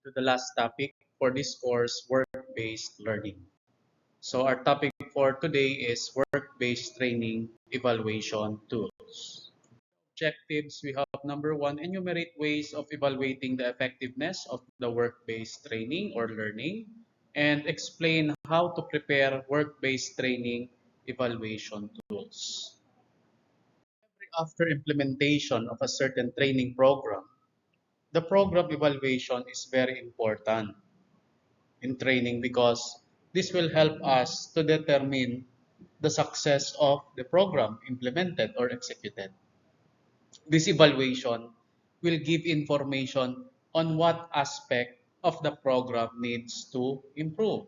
to the last topic for this course, work-based learning. So our topic for today is work-based training evaluation tools. Objectives, we have number one, enumerate ways of evaluating the effectiveness of the work-based training or learning, and explain how to prepare work-based training evaluation tools. After implementation of a certain training program, the program evaluation is very important in training because this will help us to determine the success of the program implemented or executed. This evaluation will give information on what aspect of the program needs to improve.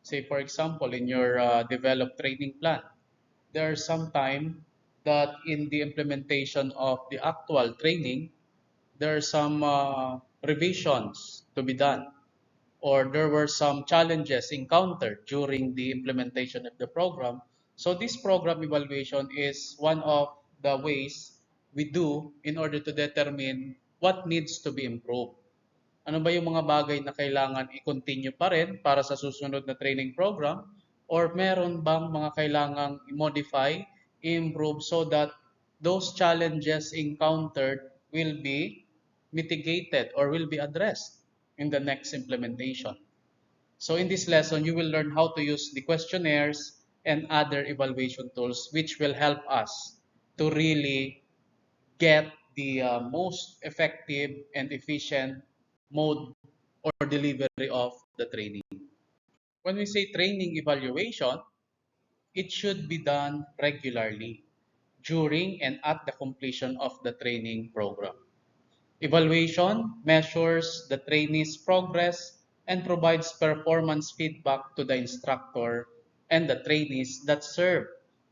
Say, for example, in your developed training plan, there are some time that in the implementation of the actual training, there are some revisions to be done, or there were some challenges encountered during the implementation of the program. So this program evaluation is one of the ways we do in order to determine what needs to be improved. Ano ba yung mga bagay na kailangan i-continue pa rin para sa susunod na training program, or meron bang mga kailangang i-modify, i-improve so that those challenges encountered will be mitigated or will be addressed in the next implementation. So in this lesson, you will learn how to use the questionnaires and other evaluation tools which will help us to really get the most effective and efficient mode or delivery of the training. When we say training evaluation, it should be done regularly during and at the completion of the training program. Evaluation measures the trainee's progress and provides performance feedback to the instructor and the trainees that serve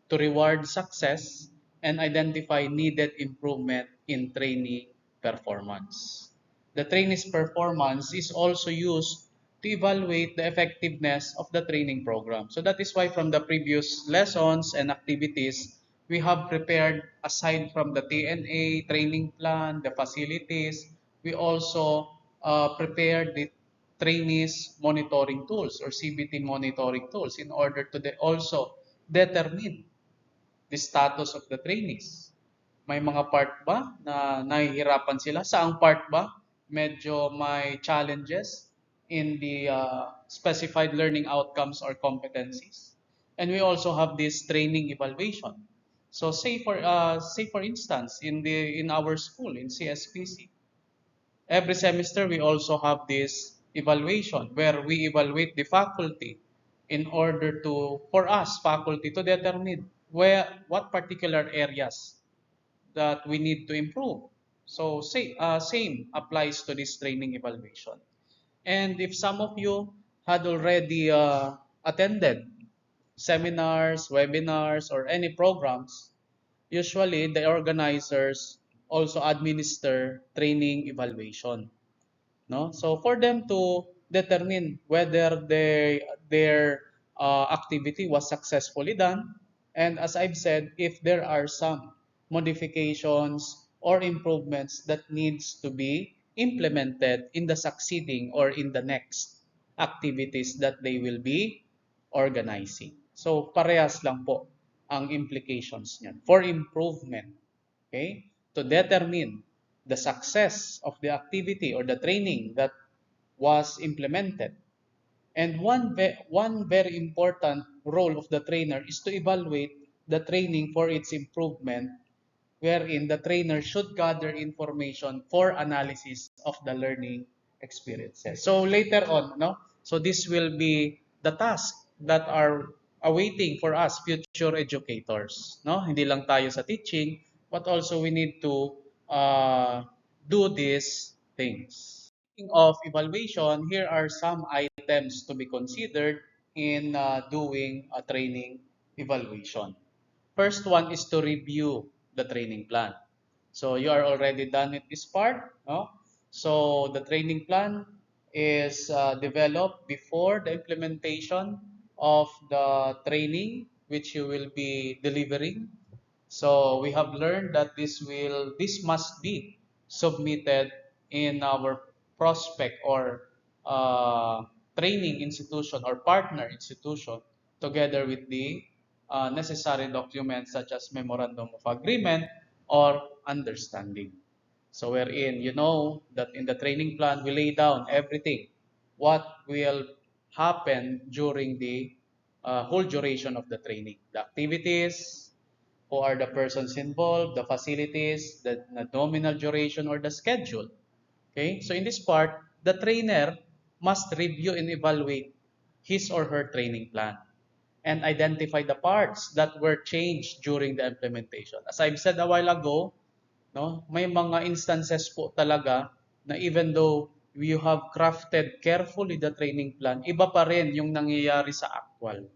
to reward success and identify needed improvement in trainee performance. The trainee's performance is also used to evaluate the effectiveness of the training program. So that is why from the previous lessons and activities, we have prepared, aside from the TNA training plan, the facilities, we also prepared the trainees monitoring tools or CBT monitoring tools in order to also determine the status of the trainees. May mga part ba na nahihirapan sila? Saang part ba medyo may challenges in the specified learning outcomes or competencies? And we also have this training evaluation. So say for instance in our school in CSPC, every semester we also have this evaluation where we evaluate the faculty in order to for us faculty to determine what particular areas that we need to improve. So same applies to this training evaluation. And if some of you had already attended seminars, webinars, or any programs, usually the organizers also administer training evaluation. No? So for them to determine whether their activity was successfully done, and as I've said, if there are some modifications or improvements that needs to be implemented in the succeeding or in the next activities that they will be organizing. So parehas lang po ang implications niyan for improvement. Okay? To determine the success of the activity or the training that was implemented. And one very important role of the trainer is to evaluate the training for its improvement, wherein the trainer should gather information for analysis of the learning experiences. So later on, no? So this will be the task that are awaiting for us future educators, no? Hindi lang tayo sa teaching, but also we need to do these things. Speaking of evaluation, here are some items to be considered in doing a training evaluation. First one is to review the training plan. So you are already done with this part, no? So the training plan is developed before the implementation of the training which you will be delivering. So we have learned that this must be submitted in our prospect or training institution or partner institution together with the necessary documents such as memorandum of agreement or understanding. So wherein you know that in the training plan we lay down everything what will happen during the whole duration of the training, the activities, who are the persons involved, the facilities, the nominal duration or the schedule. Okay, so in this part, the trainer must review and evaluate his or her training plan and identify the parts that were changed during the implementation. As I've said a while ago, no, may mga instances po talaga na even though you have crafted carefully the training plan, iba pa rin yung nangyayari sa actual.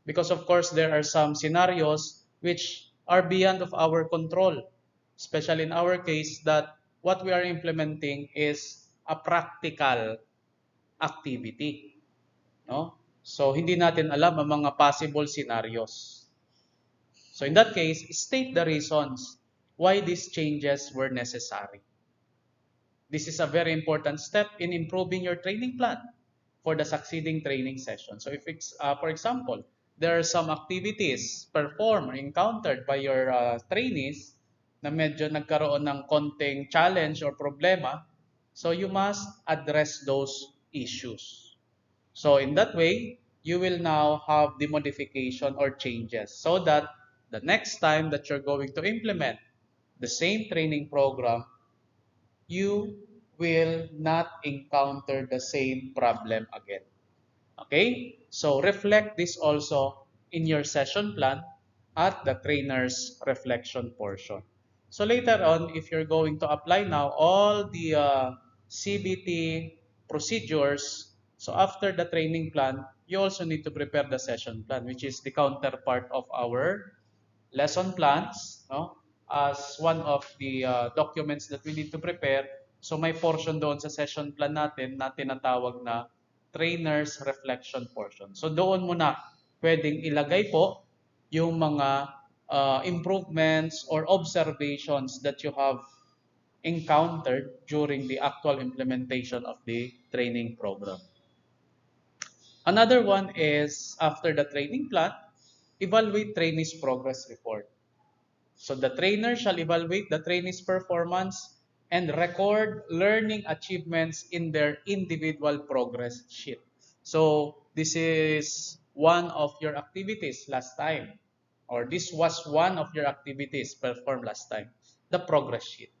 Because of course, there are some scenarios which are beyond of our control, especially in our case that what we are implementing is a practical activity, no? So hindi natin alam ang mga possible scenarios. So in that case, state the reasons why these changes were necessary. This is a very important step in improving your training plan for the succeeding training session. So if it's, for example, there are some activities performed or encountered by your trainees na medyo nagkaroon ng konting challenge or problema, so you must address those issues. So in that way, you will now have the modification or changes so that the next time that you're going to implement the same training program, you will not encounter the same problem again. Okay? So reflect this also in your session plan at the trainer's reflection portion. So later on, if you're going to apply now all the CBT procedures, so after the training plan, you also need to prepare the session plan, which is the counterpart of our lesson plans, no? As one of the documents that we need to prepare. So may portion doon sa session plan natin na tinatawag na trainer's reflection portion. So doon mo na pwedeng ilagay po yung mga improvements or observations that you have encountered during the actual implementation of the training program. Another one is after the training plan, evaluate trainees' progress report. So the trainer shall evaluate the trainee's performance and record learning achievements in their individual progress sheet. So this is one of your activities last time, or this was one of your activities performed last time, the progress sheet,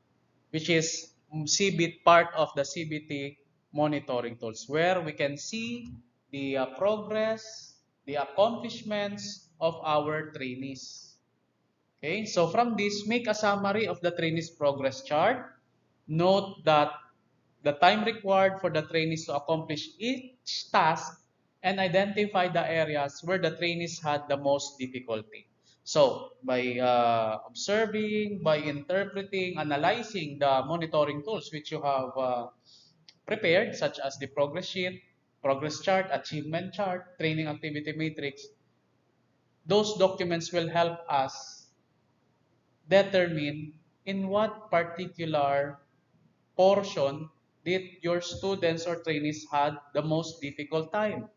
which is CBT, part of the CBT monitoring tools, where we can see the progress, the accomplishments of our trainees. Okay, so from this, make a summary of the trainees' progress chart. Note that the time required for the trainees to accomplish each task and identify the areas where the trainees had the most difficulty. So, by observing, by interpreting, analyzing the monitoring tools which you have prepared, such as the progress sheet, progress chart, achievement chart, training activity matrix, those documents will help us determine in what particular portion did your students or trainees had the most difficult time.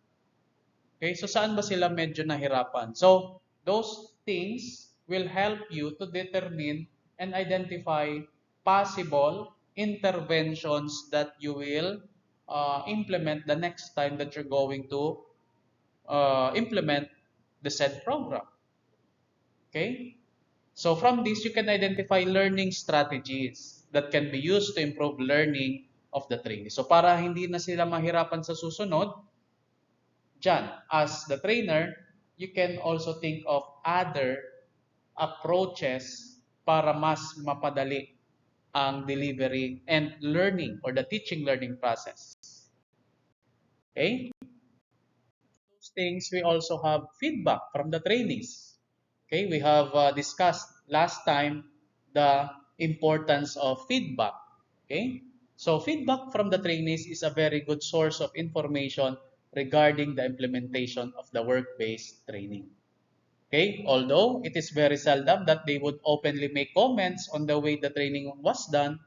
Okay, so saan ba sila medyo nahirapan? So, those things will help you to determine and identify possible interventions that you will implement the next time that you're going to implement the said program. Okay? So from this, you can identify learning strategies that can be used to improve learning of the trainee. So para hindi na sila mahirapan sa susunod, dyan, as the trainer, you can also think of other approaches para mas mapadali ang delivery and learning or the teaching learning process. Okay? Those things, we also have feedback from the trainees. Okay, we have discussed last time the importance of feedback. Okay, so feedback from the trainees is a very good source of information regarding the implementation of the work-based training. Okay, although it is very seldom that they would openly make comments on the way the training was done,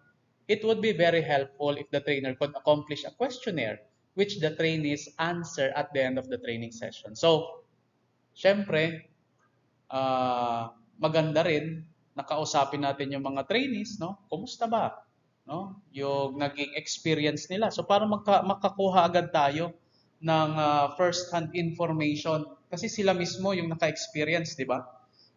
it would be very helpful if the trainer could accomplish a questionnaire which the trainees answer at the end of the training session. So, syempre, maganda rin nakausapin natin yung mga trainees, no? Kumusta ba? No? Yung naging experience nila. So para makakuha agad tayo ng first-hand information kasi sila mismo yung naka-experience, di ba?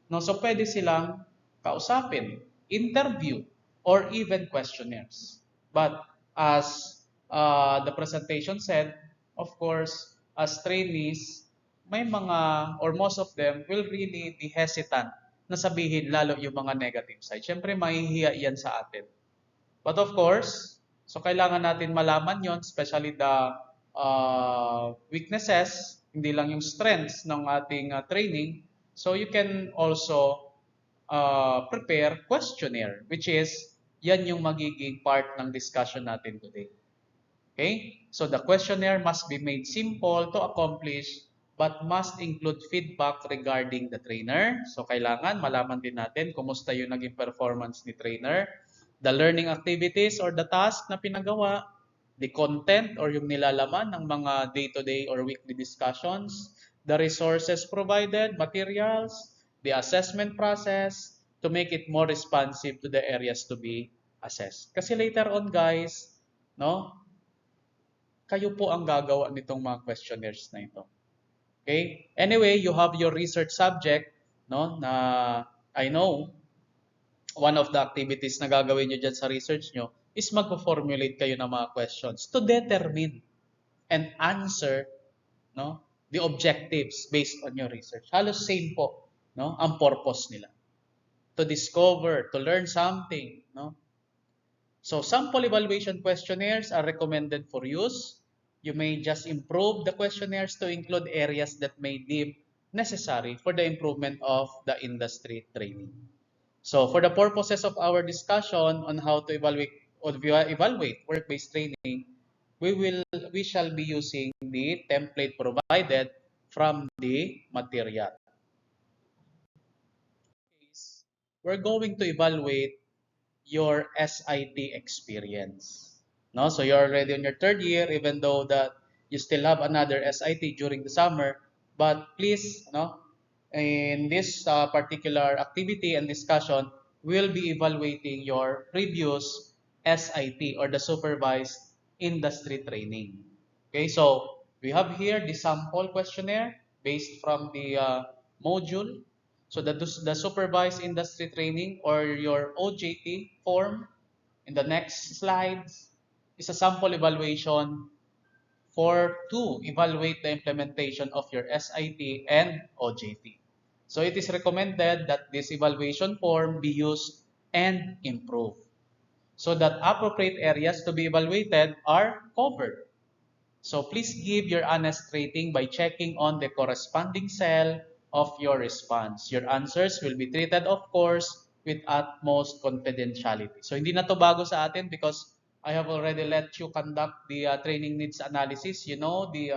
No, so pwede silang kausapin, interview, or even questionnaires. But as the presentation said, of course, as trainees, may mga, or most of them, will really be hesitant na sabihin lalo yung mga negative side. Siyempre, mahihiya yan sa atin. But of course, so kailangan natin malaman yon, especially the weaknesses, hindi lang yung strengths ng ating training. So you can also prepare questionnaire, which is yan yung magiging part ng discussion natin today. Okay? So the questionnaire must be made simple to accomplish but must include feedback regarding the trainer. So kailangan malaman din natin kumusta yung naging performance ni trainer, the learning activities or the task na pinagawa, the content or yung nilalaman ng mga day-to-day or weekly discussions, the resources provided, materials, the assessment process to make it more responsive to the areas to be assessed. Kasi later on guys, no, kayo po ang gagawa nitong mga questionnaires na ito. Okay? Anyway, you have your research subject, no, na I know one of the activities na gagawin nyo dyan sa research nyo is mag-formulate kayo ng mga questions to determine and answer, no, the objectives based on your research. Halos same po, no, ang purpose nila. To discover, to learn something, no. So sample evaluation questionnaires are recommended for use. You may just improve the questionnaires to include areas that may deem necessary for the improvement of the industry training. So for the purposes of our discussion on how to evaluate work-based training, we shall be using the template provided from the material. We're going to evaluate your SIT experience. No? So you're already on your third year, even though that you still have another SIT during the summer. But please, no, in this particular activity and discussion, we'll be evaluating your previous SIT or the supervised industry training. Okay, so we have here the sample questionnaire based from the module. So the supervised industry training or your OJT form in the next slides is a sample evaluation to evaluate the implementation of your SIT and OJT. So it is recommended that this evaluation form be used and improved so that appropriate areas to be evaluated are covered. So please give your honest rating by checking on the corresponding cell of your response. Your answers will be treated, of course, with utmost confidentiality. So hindi na to bago sa atin because I have already let you conduct the training needs analysis. You know the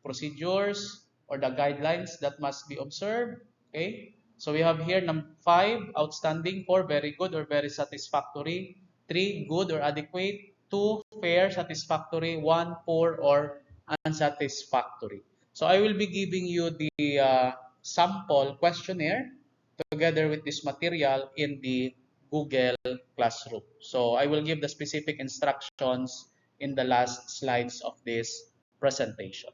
procedures or the guidelines that must be observed. Okay? So we have here 5, outstanding, 4, very good or very satisfactory, 3, good or adequate, 2, fair, satisfactory, 1, poor, or unsatisfactory. So I will be giving you the sample questionnaire together with this material in the Google Classroom. So I will give the specific instructions in the last slides of this presentation.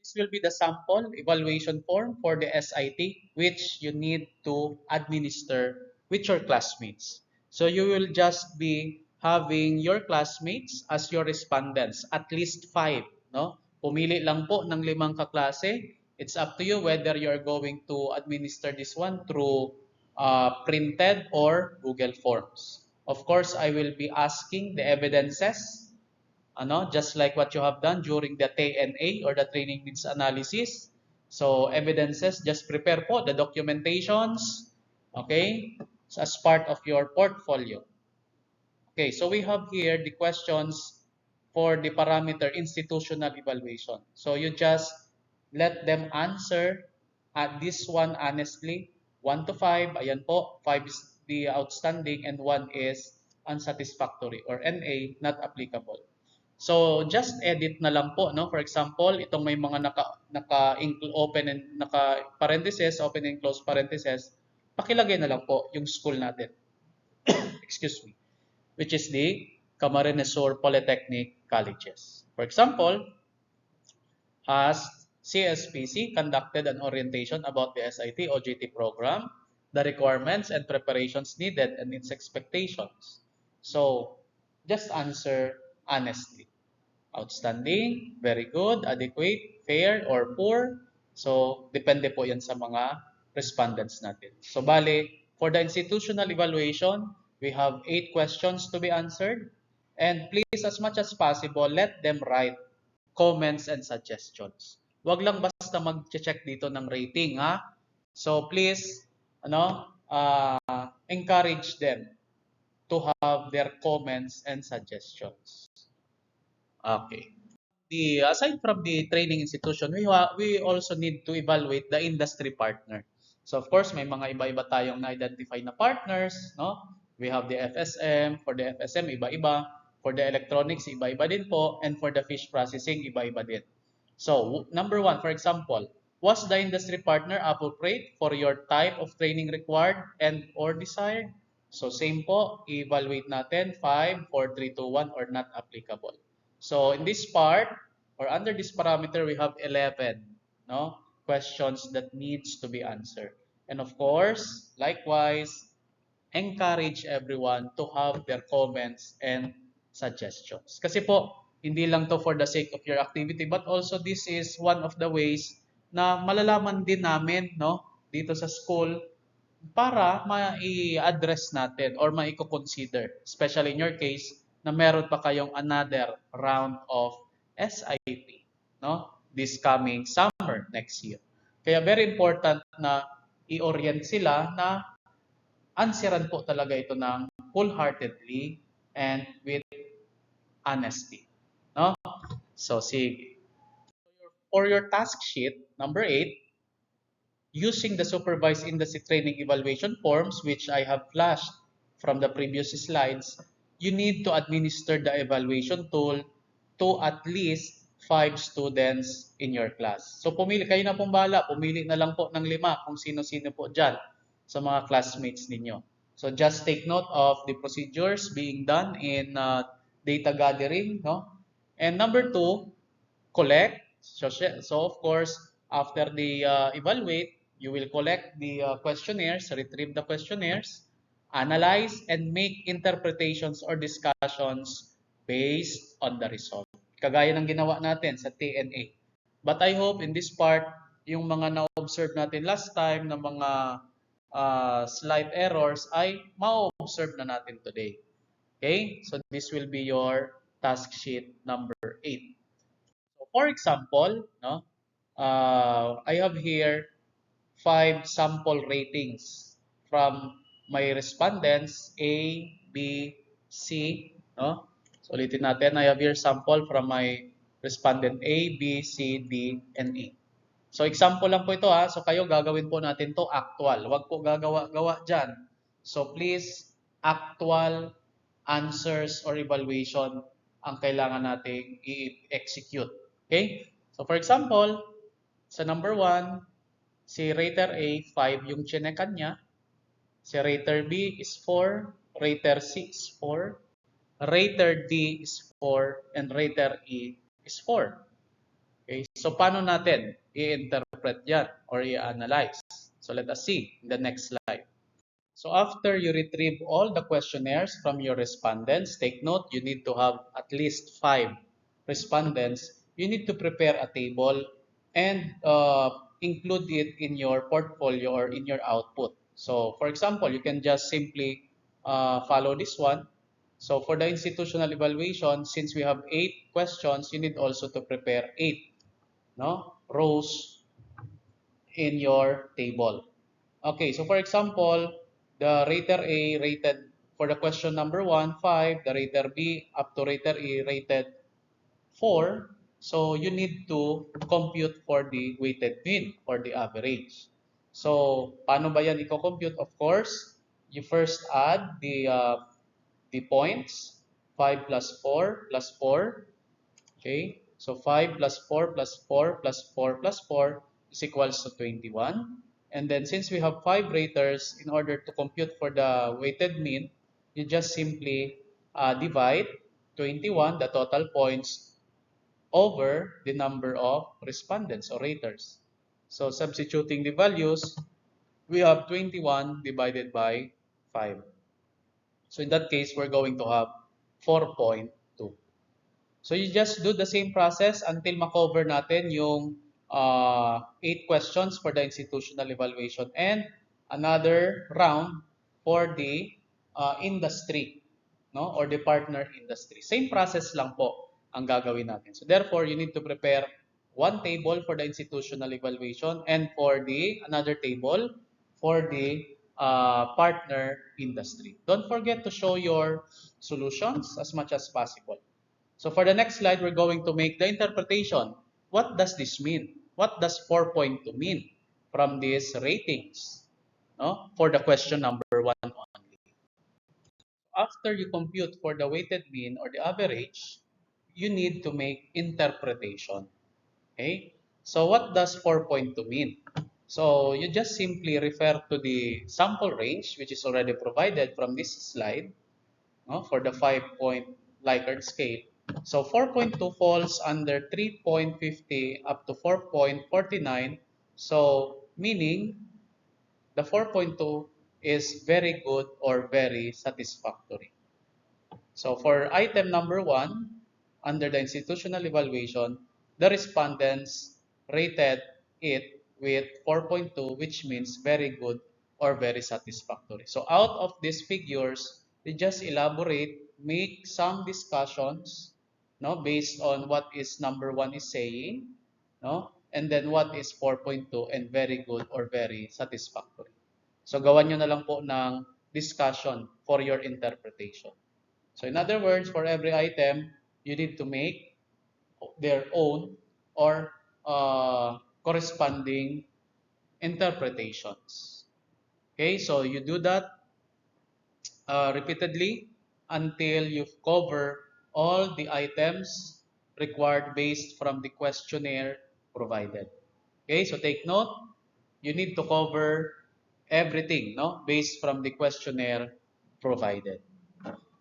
This will be the sample evaluation form for the SIT which you need to administer with your classmates. So you will just be having your classmates as your respondents, at least 5. No? Pumili lang po ng 5 kaklase. It's up to you whether you're going to administer this one through printed or Google Forms. Of course, I will be asking the evidences, just like what you have done during the TNA or the training needs analysis. So evidences, just prepare po the documentations, okay, as part of your portfolio. Okay, so we have here the questions for the parameter institutional evaluation. So you just let them answer at this one honestly, 1 to 5, ayan po, 5 is the outstanding and 1 is unsatisfactory or NA, not applicable. So just edit na lang po, no? For example, itong may mga naka open and naka parentheses, open and close parentheses, pakilagay na lang po yung school natin. Excuse me. Which is the Camarines Sur Polytechnic Colleges. For example, has CSPC conducted an orientation about the SIT OJT program, the requirements and preparations needed, and its expectations. So, just answer honestly. Outstanding, very good, adequate, fair, or poor. So, depende po yan sa mga respondents natin. So, bale, for the institutional evaluation, we have 8 questions to be answered. And please, as much as possible, let them write comments and suggestions. Huwag lang basta mag-check dito ng rating, ha? So, please, encourage them to have their comments and suggestions. Okay. Aside from the training institution, we also need to evaluate the industry partner. So of course, may mga iba-iba tayong na-identify na partners, no? We have the FSM, for the FSM iba-iba, for the electronics iba-iba din po, and for the fish processing iba-iba din. So, number 1, for example, was the industry partner appropriate for your type of training required and or desired? So same po, evaluate natin 5, 4, 3, 2, 1 or not applicable. So in this part, or under this parameter, we have 11 questions that needs to be answered. And of course, likewise, encourage everyone to have their comments and suggestions. Kasi po, hindi lang to for the sake of your activity, but also this is one of the ways na malalaman din namin dito sa school para ma-i-address natin or ma-i-consider, especially in your case, na meron pa kayong another round of SIP, this coming summer next year. Kaya very important na i-orient sila na answeran po talaga ito ng wholeheartedly and with honesty. So, sige. For your task sheet, number 8, using the supervised industry training evaluation forms, which I have flashed from the previous slides, you need to administer the evaluation tool to at least 5 students in your class. So pumili, kayo na pong bahala, pumili na lang po ng 5 kung sino-sino po dyan sa mga classmates ninyo. So just take note of the procedures being done in data gathering. And number 2, collect. So of course, after the evaluate, you will collect the questionnaires, retrieve the questionnaires, analyze, and make interpretations or discussions based on the result. Kagaya ng ginawa natin sa TNA. But I hope in this part, yung mga na-observe natin last time na mga slight errors ay ma-observe na natin today. Okay? So this will be your task sheet number 8. So for example, I have here 5 sample ratings from my respondents A, B, C. So ulitin natin, I have here sample from my respondent A, B, C, D, and E. So example lang po ito ha. So kayo gagawin po natin to actual. Huwag po gagawa-gawa dyan. So please, actual answers or evaluation ang kailangan nating i-execute. Okay? So for example, sa number 1, si rater A, 5 yung chinekan niya. Si rater B is 4. Rater C is 4. Rater D is 4. And rater E is 4. Okay? So paano natin i-interpret yan or i-analyze? So let us see in the next slide. So after you retrieve all the questionnaires from your respondents, take note, you need to have at least 5 respondents. You need to prepare a table and include it in your portfolio or in your output. So for example, you can just simply follow this one. So for the institutional evaluation, since we have 8 questions, you need also to prepare 8 rows in your table. Okay, so for example, the rater A rated for the question number 1, 5, the rater B up to rater E rated 4. So you need to compute for the weighted mean or the average. So paano ba yan i-compute? Of course, you first add the points, 5 plus 4 plus 4. Okay, so 5 plus 4 plus 4 plus 4 plus 4 is equals to 21. And then since we have 5 raters, in order to compute for the weighted mean, you just simply divide 21, the total points, over the number of respondents or raters. So substituting the values, we have 21 divided by 5. So in that case, we're going to have 4.2. So you just do the same process until makover natin yung 8 questions for the institutional evaluation and another round for the industry, no, or the partner industry. Same process lang po ang gagawin natin. So therefore, you need to prepare one table for the institutional evaluation and for the another table for the partner industry. Don't forget to show your solutions as much as possible. So for the next slide, we're going to make the interpretation. What does this mean? What does 4.2 mean from these ratings? No? For the question number 1 only. After you compute for the weighted mean or the average, you need to make interpretation. Okay? So what does 4.2 mean? So you just simply refer to the sample range, which is already provided from this slide, no, for the 5-point Likert scale. So 4.2 falls under 3.50 up to 4.49. So meaning the 4.2 is very good or very satisfactory. So for item number 1, under the institutional evaluation, the respondents rated it with 4.2, which means very good or very satisfactory. So out of these figures, they just elaborate, make some discussions, no, based on what is number 1 is saying, no, and then what is 4.2 and very good or very satisfactory. So gawan nyo na lang po ng discussion for your interpretation. So in other words, for every item, you need to make their own or corresponding interpretations. Okay, so you do that repeatedly until you've covered all the items required based from the questionnaire provided. Okay, so take note, you need to cover everything, no, based from the questionnaire provided.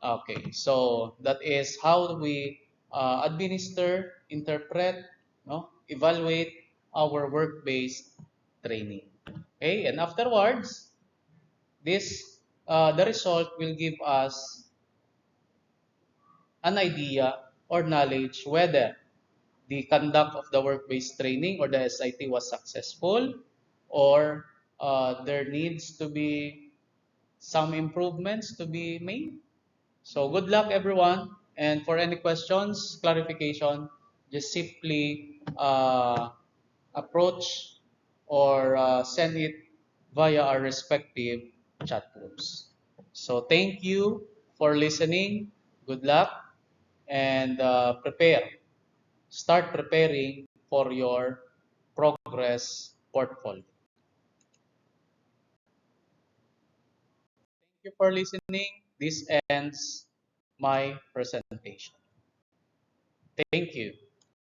Okay, so that is how we administer, interpret, no, evaluate our work-based training. Okay, and afterwards, this the result will give us an idea or knowledge whether the conduct of the work-based training or the SIT was successful, or there needs to be some improvements to be made. So good luck everyone, and for any questions, clarification, just simply approach or send it via our respective chat groups. So thank you for listening. Good luck, and start preparing for your progress portfolio. Thank you for listening. This ends my presentation. Thank you.